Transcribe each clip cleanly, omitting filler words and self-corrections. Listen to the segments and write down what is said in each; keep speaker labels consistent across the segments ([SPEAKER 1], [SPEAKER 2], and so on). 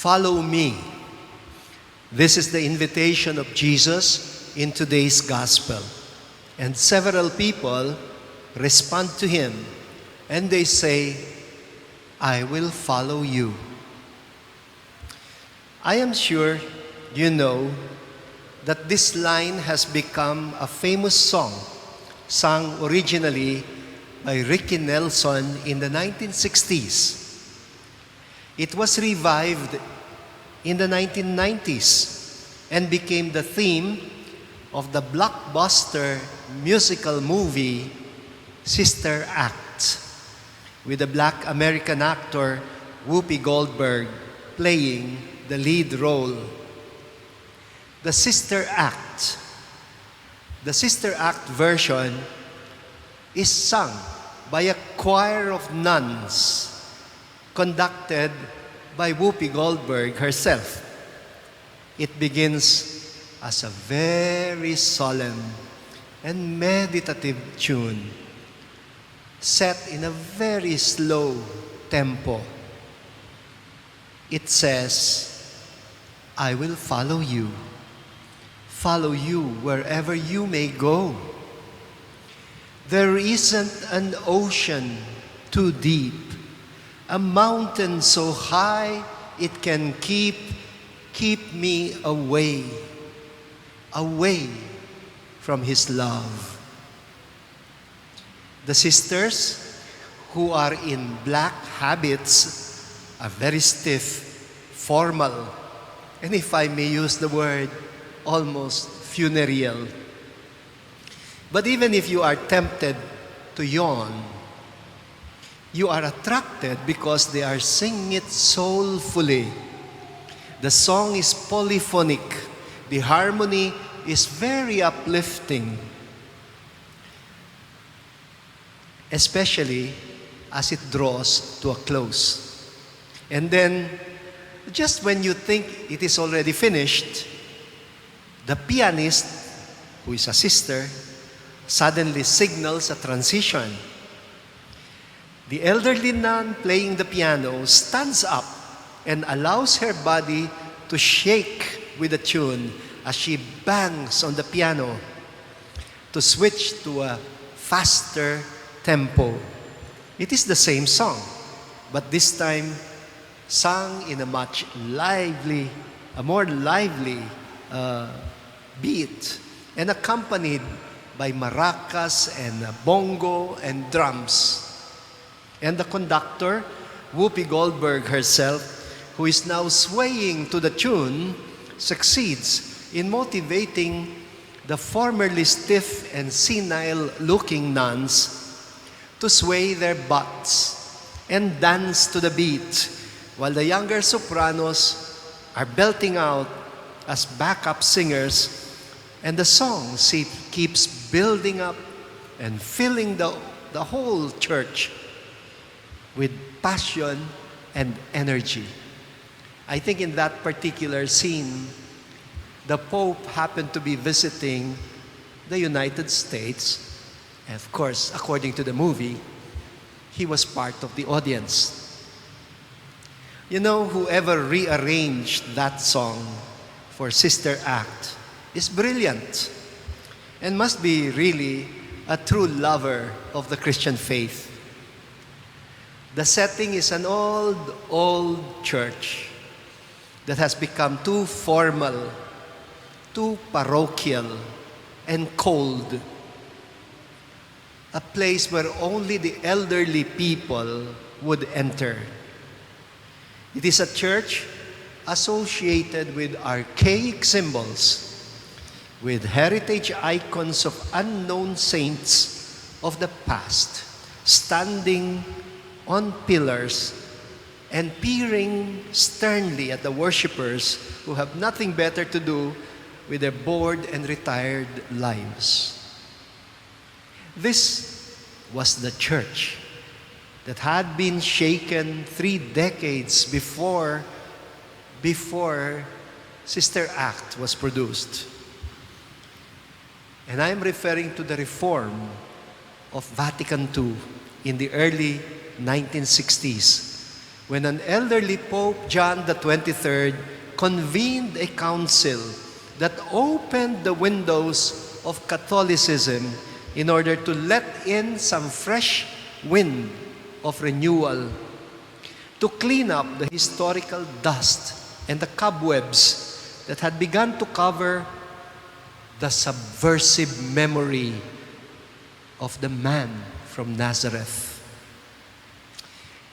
[SPEAKER 1] Follow me. This is the invitation of Jesus in today's gospel. And several people respond to him and they say, I will follow you. I am sure you know that this line has become a famous song sung originally by Ricky Nelson in the 1960s. It was revived in the 1990s and became the theme of the blockbuster musical movie Sister Act, with the Black American actor Whoopi Goldberg playing the lead role. The Sister Act version is sung by a choir of nuns conducted by Whoopi Goldberg herself. It begins as a very solemn and meditative tune set in a very slow tempo. It says, I will follow you wherever you may go. There isn't an ocean too deep, a mountain so high it can keep me away from His love. The sisters, who are in black habits, are very stiff, formal, and if I may use the word, almost funereal. But even if you are tempted to yawn, you are attracted because they are singing it soulfully. The song is polyphonic. The harmony is very uplifting, especially as it draws to a close. And then, just when you think it is already finished, the pianist, who is a sister, suddenly signals a transition. The elderly nun playing the piano stands up and allows her body to shake with the tune as she bangs on the piano to switch to a faster tempo. It is the same song, but this time sung in a more lively beat and accompanied by maracas and bongo and drums. And the conductor, Whoopi Goldberg herself, who is now swaying to the tune, succeeds in motivating the formerly stiff and senile-looking nuns to sway their butts and dance to the beat, while the younger sopranos are belting out as backup singers, and the song keeps building up and filling the whole church with passion and energy. I think in that particular scene, the Pope happened to be visiting the United States. And of course, according to the movie, he was part of the audience. You know, whoever rearranged that song for Sister Act is brilliant and must be really a true lover of the Christian faith. The setting is an old church that has become too formal, too parochial, and cold. A place where only the elderly people would enter. It is a church associated with archaic symbols, with heritage icons of unknown saints of the past, standing on pillars and peering sternly at the worshipers who have nothing better to do with their bored and retired lives. This was the church that had been shaken 3 decades before Sister Act was produced. And I am referring to the reform of Vatican II in the early 1960s, when an elderly Pope, John the 23rd, convened a council that opened the windows of Catholicism in order to let in some fresh wind of renewal, to clean up the historical dust and the cobwebs that had begun to cover the subversive memory of the man from Nazareth.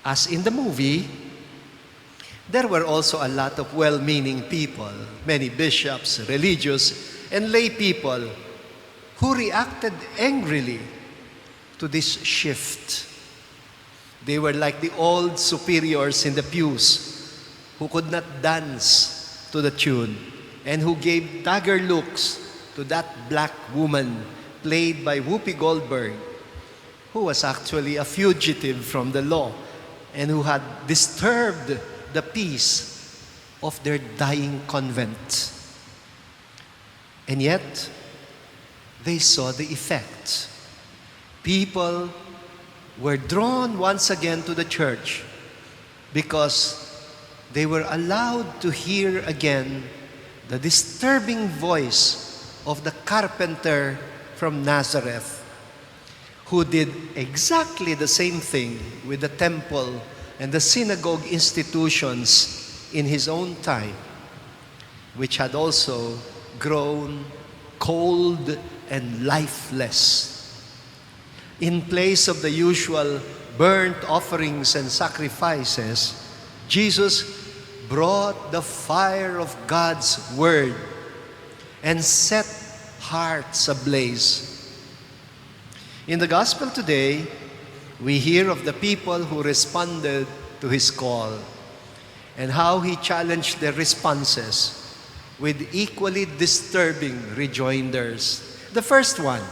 [SPEAKER 1] As in the movie, there were also a lot of well-meaning people, many bishops, religious, and lay people who reacted angrily to this shift. They were like the old superiors in the pews who could not dance to the tune and who gave dagger looks to that black woman played by Whoopi Goldberg, who was actually a fugitive from the law and who had disturbed the peace of their dying convent. And yet, they saw the effect. People were drawn once again to the church because they were allowed to hear again the disturbing voice of the carpenter from Nazareth, who did exactly the same thing with the temple and the synagogue institutions in his own time, which had also grown cold and lifeless. In place of the usual burnt offerings and sacrifices, Jesus brought the fire of God's word and set hearts ablaze. In the gospel today, we hear of the people who responded to his call and how he challenged their responses with equally disturbing rejoinders. The first one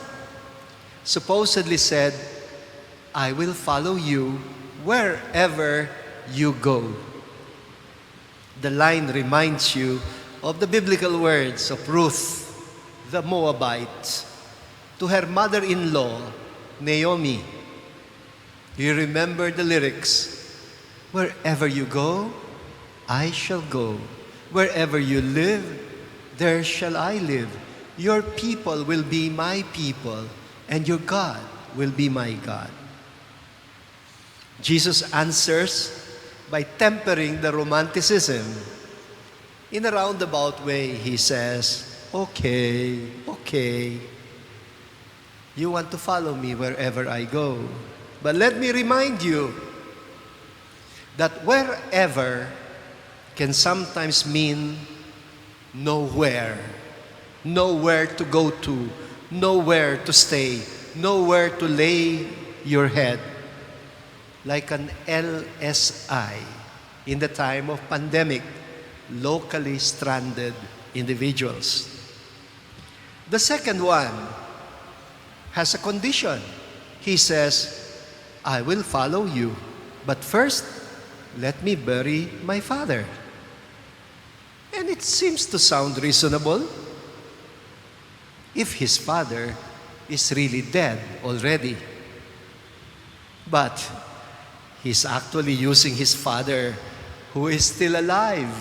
[SPEAKER 1] supposedly said, "I will follow you wherever you go." The line reminds you of the biblical words of Ruth, the Moabite, to her mother-in-law, Naomi. You remember the lyrics, "Wherever you go, I shall go. Wherever you live, there shall I live. Your people will be my people, and your God will be my God." Jesus answers by tempering the romanticism. In a roundabout way, he says, okay, you want to follow me wherever I go. But let me remind you that wherever can sometimes mean nowhere. Nowhere to go to, nowhere to stay, nowhere to lay your head. Like an LSI in the time of pandemic, locally stranded individuals. The second one has a condition. He says, "I will follow you, but first, let me bury my father." And it seems to sound reasonable if his father is really dead already. But he's actually using his father, who is still alive,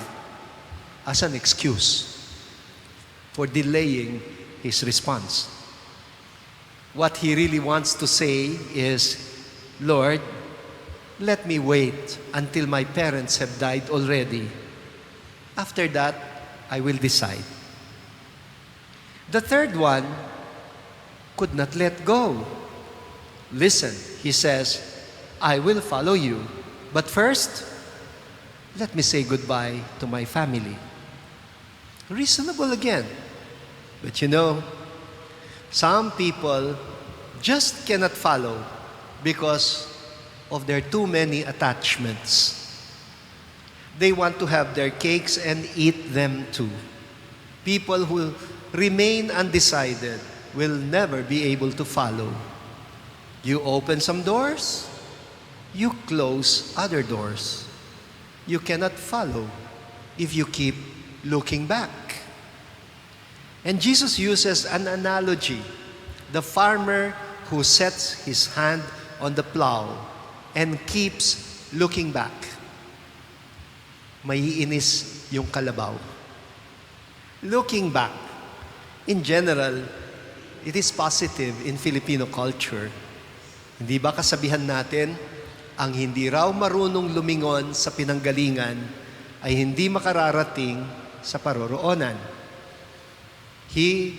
[SPEAKER 1] as an excuse for delaying his response. What he really wants to say is, "Lord, let me wait until my parents have died already. After that, I will decide." The third one could not let go. Listen, he says, "I will follow you, but first, let me say goodbye to my family." Reasonable again. But you know, some people just cannot follow because of their too many attachments. They want to have their cakes and eat them too. People who remain undecided will never be able to follow. You open some doors, you close other doors. You cannot follow if you keep looking back. And Jesus uses an analogy. The farmer who sets his hand on the plow and keeps looking back. maiinis yung kalabaw. Looking back, in general, it is positive in Filipino culture. Hindi ba kasabihan natin, ang hindi raw marunong lumingon sa pinanggalingan ay hindi makararating sa paroroonan. He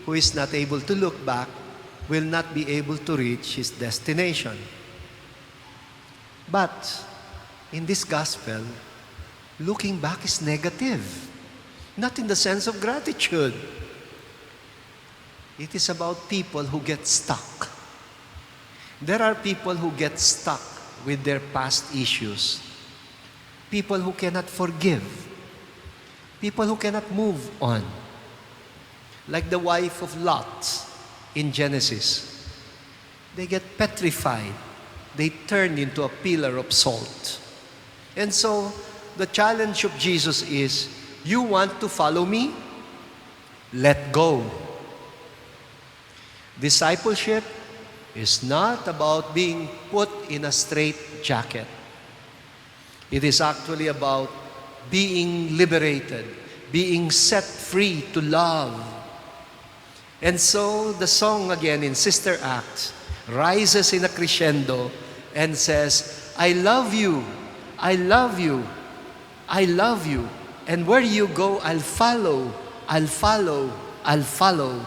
[SPEAKER 1] who is not able to look back will not be able to reach his destination. But in this gospel, looking back is negative, not in the sense of gratitude. It is about people who get stuck. There are people who get stuck with their past issues. People who cannot forgive. People who cannot move on. Like the wife of Lot in Genesis. They get petrified. They turn into a pillar of salt. And so, the challenge of Jesus is, you want to follow me? Let go. Discipleship is not about being put in a straight jacket. It is actually about being liberated, being set free to love. And so the song again in Sister Act rises in a crescendo and says, I love you, I love you, I love you. And where you go, I'll follow, I'll follow, I'll follow.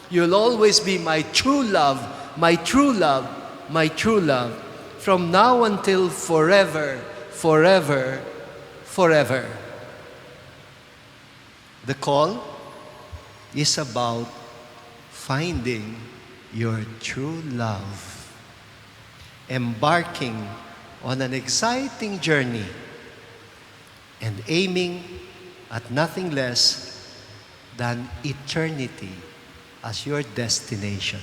[SPEAKER 1] You'll always be my true love, my true love, my true love. From now until forever, forever, forever. The call is about finding your true love, embarking on an exciting journey, and aiming at nothing less than eternity as your destination.